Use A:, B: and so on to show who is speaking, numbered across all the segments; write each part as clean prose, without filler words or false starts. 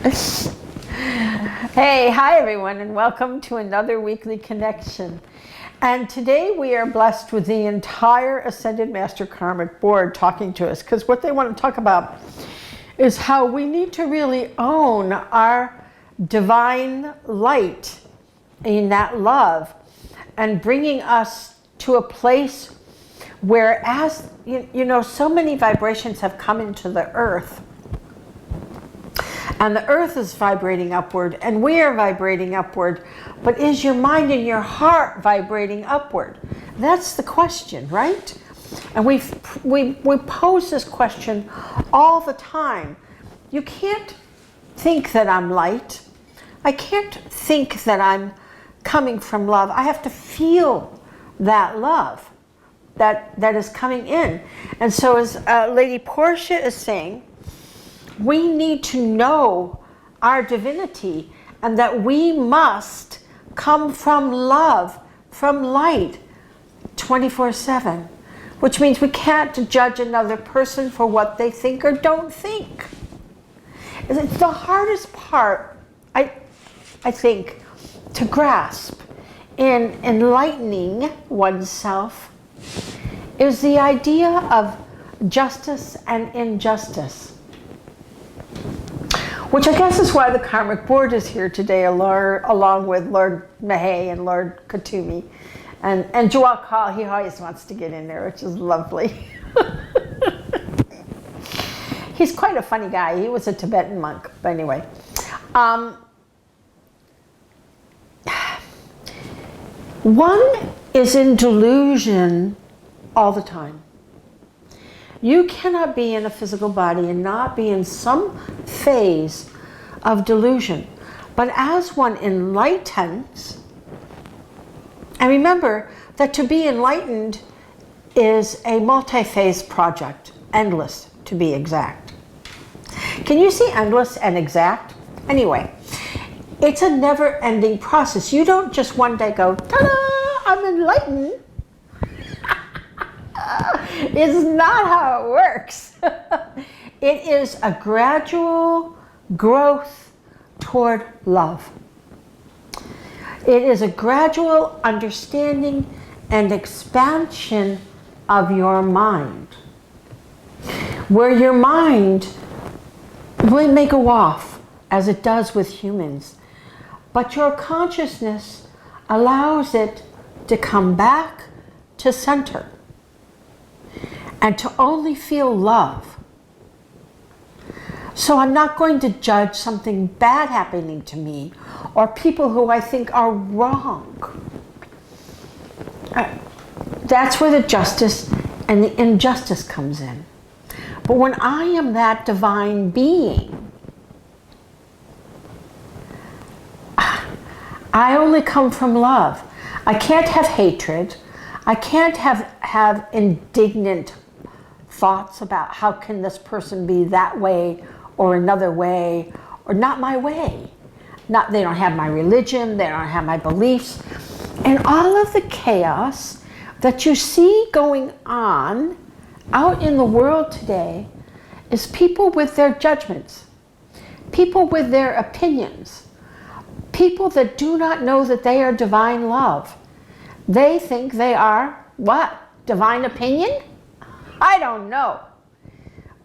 A: Hey, hi everyone, and welcome to another weekly connection. And today we are blessed with the entire Ascended Master Karmic Board talking to us, because what they want to talk about is how we need to really own our divine light in that love and bringing us to a place where, as you know, so many vibrations have come into the earth. And the earth is vibrating upward, and we are vibrating upward. But is your mind and your heart vibrating upward? That's the question, right? And we pose this question all the time. You can't think that I'm light. I can't think that I'm coming from love. I have to feel that love that is coming in. And so as Lady Portia is saying, we need to know our divinity and that we must come from love, from light, 24/7, which means we can't judge another person for what they think or don't think. It's the hardest part, I think, to grasp in enlightening oneself is the idea of justice and injustice. Which I guess is why the Karmic Board is here today, along with Lord Mahay and Lord Katumi. And Jawal Kaul, he always wants to get in there, which is lovely. He's quite a funny guy. He was a Tibetan monk, but anyway. One is in delusion all the time. You cannot be in a physical body and not be in some phase of delusion. But as one enlightens, and remember that to be enlightened is a multi-phase project, endless to be exact. Can you see endless and exact? Anyway, it's a never-ending process. You don't just one day go, ta-da, I'm enlightened. It's not how it works. It is a gradual growth toward love. It is a gradual understanding and expansion of your mind, where your mind may go off, as it does with humans, but your consciousness allows it to come back to center and to only feel love. So I'm not going to judge something bad happening to me or people who I think are wrong. That's where the justice and the injustice comes in. But when I am that divine being, I only come from love. I can't have hatred. I can't have indignant thoughts about how can this person be that way or another way or not my way. They don't have my religion, they don't have my beliefs. And all of the chaos that you see going on out in the world today is people with their judgments, people with their opinions, people that do not know that they are divine love. They think they are what? Divine opinion? I don't know.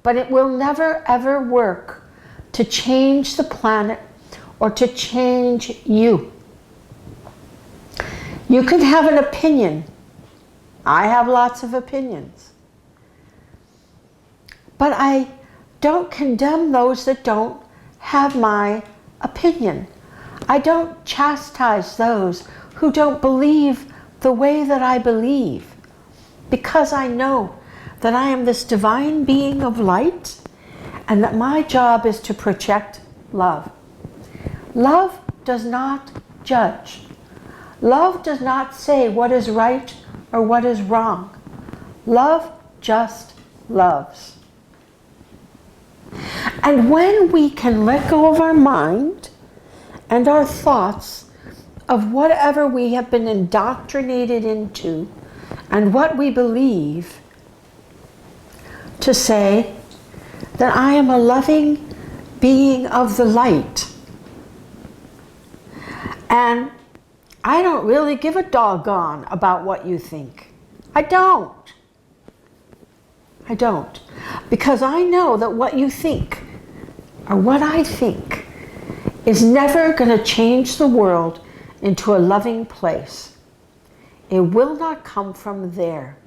A: But it will never ever work to change the planet or to change you. You can have an opinion. I have lots of opinions. But I don't condemn those that don't have my opinion. I don't chastise those who don't believe the way that I believe, because I know that I am this divine being of light and that my job is to project love. Love does not judge. Love does not say what is right or what is wrong. Love just loves. And when we can let go of our mind and our thoughts of whatever we have been indoctrinated into and what we believe, to say that I am a loving, being of the light. And I don't really give a doggone about what you think. I don't. I don't. Because I know that what you think, or what I think, is never going to change the world into a loving place. It will not come from there.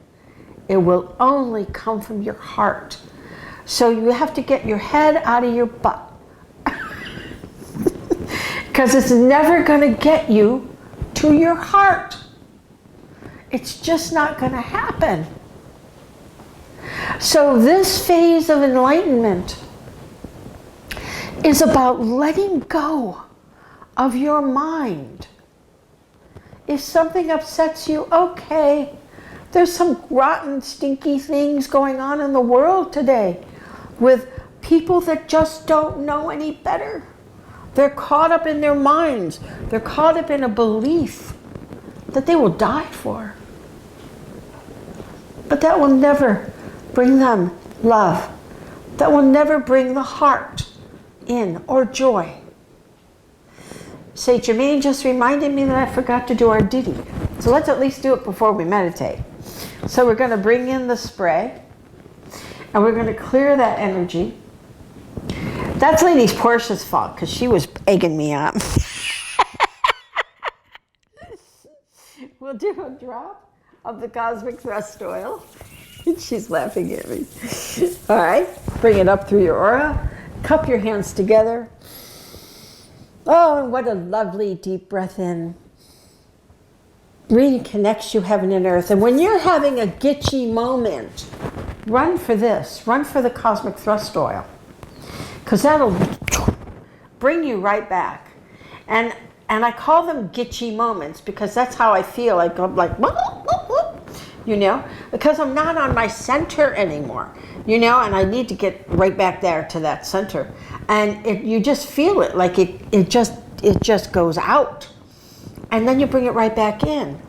A: It will only come from your heart. So you have to get your head out of your butt. Because it's never going to get you to your heart. It's just not going to happen. So this phase of enlightenment is about letting go of your mind. If something upsets you, okay, there's some rotten, stinky things going on in the world today with people that just don't know any better. They're caught up in their minds. They're caught up in a belief that they will die for. But that will never bring them love. That will never bring the heart in or joy. Saint Germain just reminded me that I forgot to do our ditty. So let's at least do it before we meditate. So we're going to bring in the spray and we're going to clear that energy. That's Lady Portia's fault because she was egging me on. We'll do a drop of the Cosmic Thrust Oil. She's laughing at me. All right, bring it up through your aura. Cup your hands together. Oh, and what a lovely deep breath in. Really connects you heaven and earth. And when you're having a gitchy moment, run for this. Run for the Cosmic Thrust Oil. Because that'll bring you right back. And I call them gitchy moments because that's how I feel. I go like, whoop, whoop, whoop, you know, because I'm not on my center anymore, you know, and I need to get right back there to that center. And you just feel it, like it just goes out. And then you bring it right back in.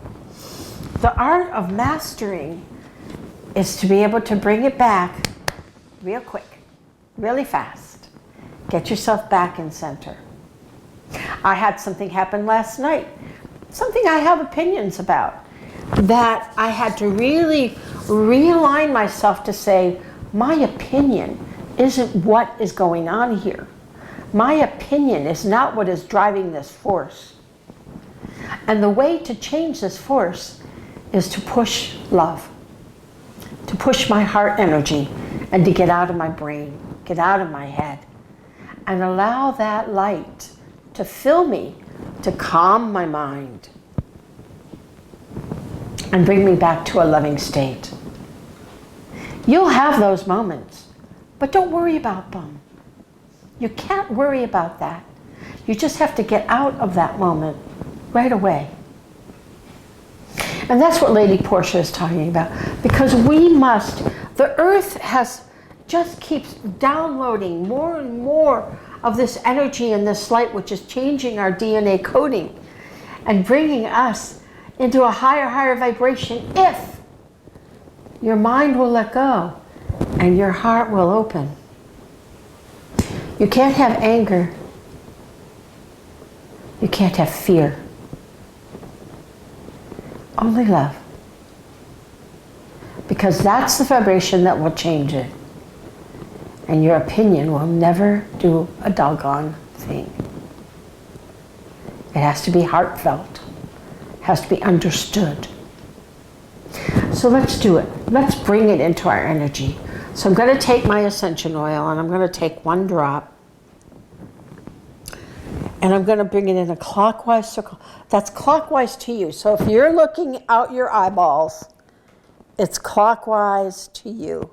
A: The art of mastering is to be able to bring it back real quick, really fast. Get yourself back in center. I had something happen last night, something I have opinions about, that I had to really realign myself to say, my opinion isn't what is going on here. My opinion is not what is driving this force. And the way to change this force is to push love, to push my heart energy, and to get out of my brain, get out of my head, and allow that light to fill me, to calm my mind, and bring me back to a loving state. You'll have those moments, but don't worry about them. You can't worry about that. You just have to get out of that moment right away. And that's what Lady Portia is talking about. Because we must, the earth just keeps downloading more and more of this energy and this light, which is changing our DNA coding and bringing us into a higher vibration if your mind will let go and your heart will open. You can't have anger. You can't have fear. Only love. Because that's the vibration that will change it. And your opinion will never do a doggone thing. It has to be heartfelt. It has to be understood. So let's do it. Let's bring it into our energy. So I'm going to take my ascension oil and I'm going to take one drop. And I'm going to bring it in a clockwise circle. That's clockwise to you. So if you're looking out your eyeballs, it's clockwise to you.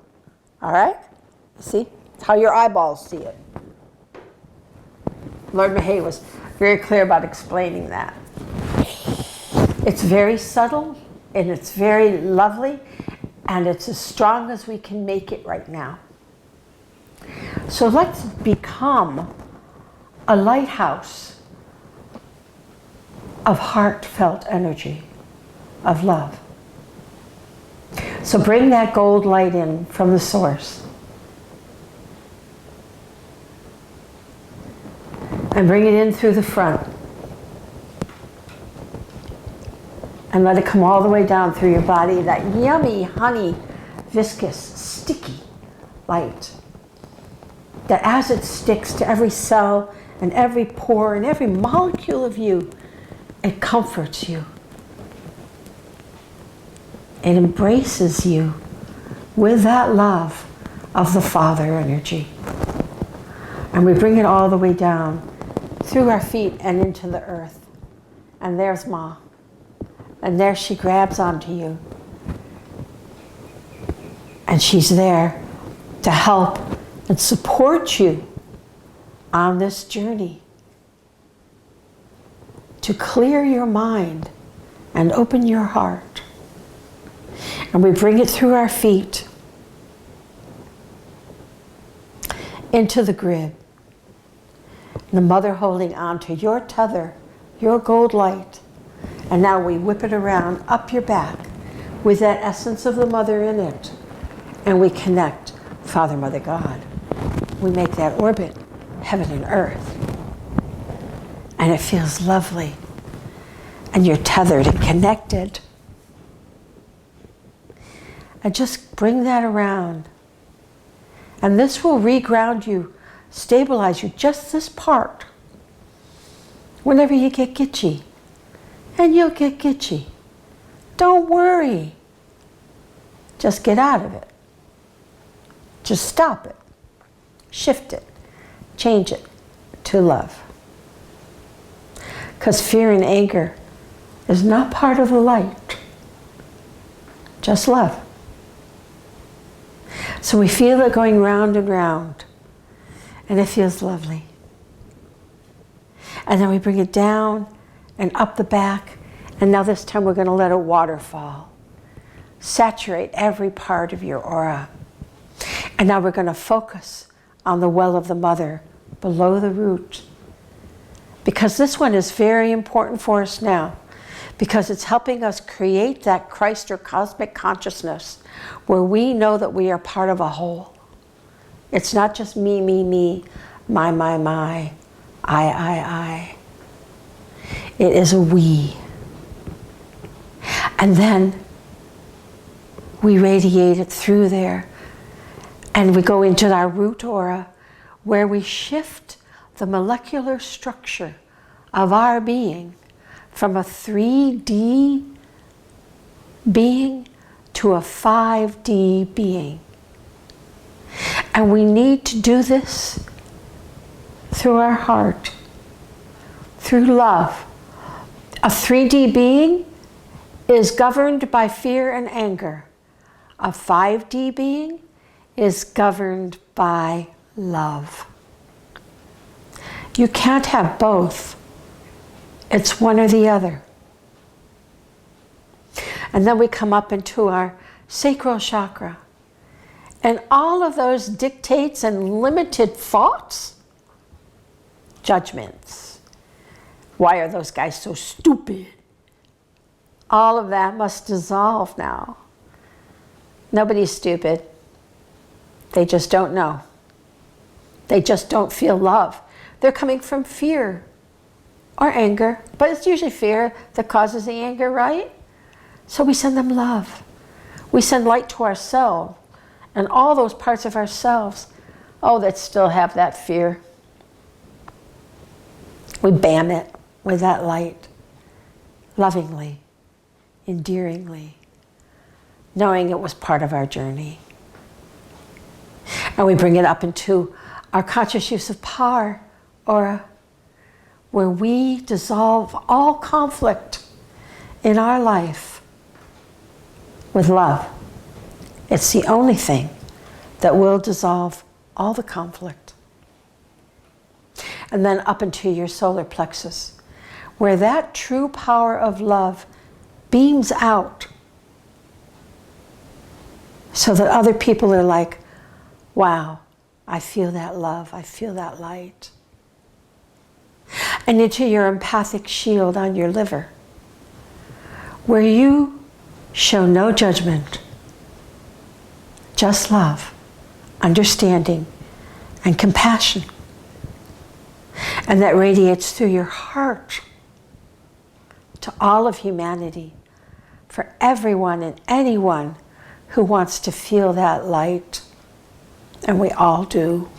A: All right? See? It's how your eyeballs see it. Lord Mahay was very clear about explaining that. It's very subtle, and it's very lovely, and it's as strong as we can make it right now. So let's become a lighthouse of heartfelt energy, of love. So bring that gold light in from the source. And bring it in through the front. And let it come all the way down through your body, that yummy, honey, viscous, sticky light. That as it sticks to every cell and every pore and every molecule of you, it comforts you. It embraces you with that love of the Father energy. And we bring it all the way down through our feet and into the earth. And there's Ma. And there she grabs onto you. And she's there to help and support you on this journey. To clear your mind and open your heart. And we bring it through our feet into the grid. The mother holding on to your tether, your gold light. And now we whip it around up your back with that essence of the mother in it. And we connect Father, Mother, God. We make that orbit heaven and earth. And it feels lovely. And you're tethered and connected. And just bring that around. And this will reground you, stabilize you, just this part. Whenever you get gitchy. And you'll get gitchy. Don't worry. Just get out of it. Just stop it. Shift it. Change it to love. Because fear and anger is not part of the light. Just love. So we feel it going round and round. And it feels lovely. And then we bring it down and up the back. And now this time we're going to let a waterfall saturate every part of your aura. And now we're going to focus on the well of the mother below the root. Because this one is very important for us now. Because it's helping us create that Christ or cosmic consciousness where we know that we are part of a whole. It's not just me, my, I. It is a we. And then we radiate it through there. And we go into our root aura where we shift the molecular structure of our being from a 3D being to a 5D being. And we need to do this through our heart, through love. A 3D being is governed by fear and anger. A 5D being is governed by love. You can't have both. It's one or the other. And then we come up into our sacral chakra. And all of those dictates and limited thoughts, judgments. Why are those guys so stupid? All of that must dissolve now. Nobody's stupid. They just don't know. They just don't feel love. They're coming from fear or anger, but it's usually fear that causes the anger, right? So we send them love. We send light to ourselves and all those parts of ourselves, that still have that fear. We bam it with that light, lovingly, endearingly, knowing it was part of our journey. And we bring it up into our conscious use of power aura, where we dissolve all conflict in our life with love. It's the only thing that will dissolve all the conflict. And then up into your solar plexus, where that true power of love beams out so that other people are like, wow, I feel that love, I feel that light. And into your empathic shield on your liver, where you show no judgment, just love, understanding, and compassion. and that radiates through your heart to all of humanity, for everyone and anyone who wants to feel that light. And we all do.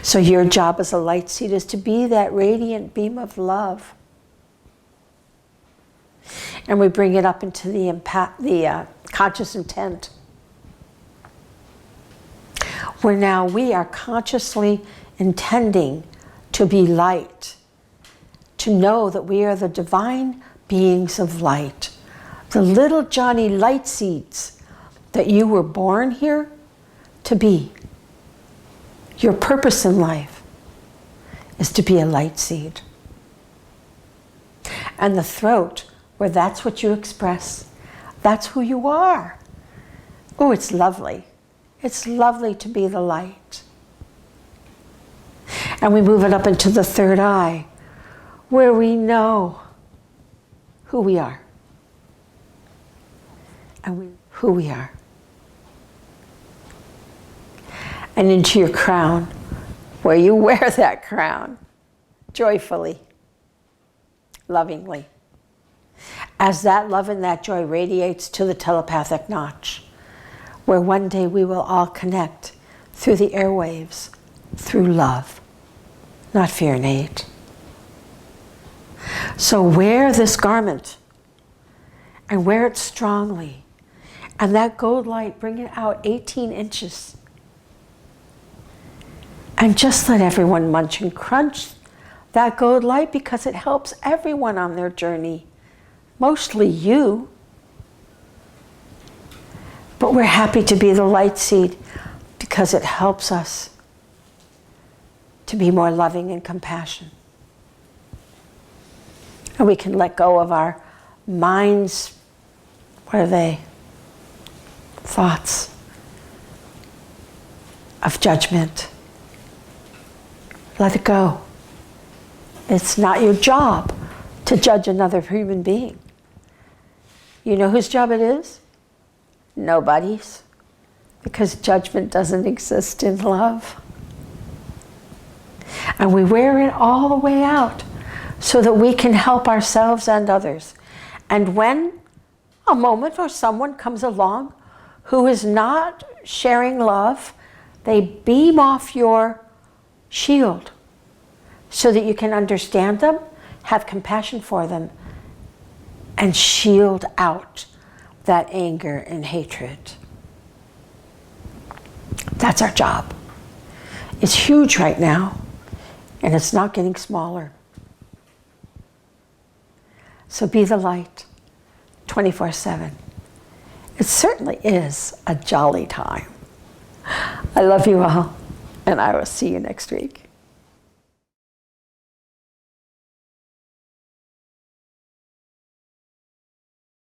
A: So your job as a light seed is to be that radiant beam of love. And we bring it up into the conscious intent, where now we are consciously intending to be light, to know that we are the divine beings of light, the little Johnny light seeds that you were born here to be. Your purpose in life is to be a light seed. And the throat, where that's what you express, that's who you are. Oh, it's lovely. It's lovely to be the light. And we move it up into the third eye, where we know who we are. And who we are. And into your crown, where you wear that crown joyfully, lovingly. As that love and that joy radiates to the telepathic notch, where one day we will all connect through the airwaves, through love, not fear and hate. So wear this garment, and wear it strongly. And that gold light, bring it out 18 inches. And just let everyone munch and crunch that gold light, because it helps everyone on their journey. Mostly you. But we're happy to be the light seed because it helps us to be more loving and compassionate. And we can let go of our minds, what are they? Thoughts of judgment. Let it go. It's not your job to judge another human being. You know whose job it is? Nobody's. Because judgment doesn't exist in love. And we wear it all the way out so that we can help ourselves and others. And when a moment or someone comes along who is not sharing love, they beam off your shield so that you can understand them, have compassion for them, and shield out that anger and hatred. That's our job. It's huge right now, and it's not getting smaller. So be the light 24/7. It certainly is a jolly time. I love you all, and I will see you next week.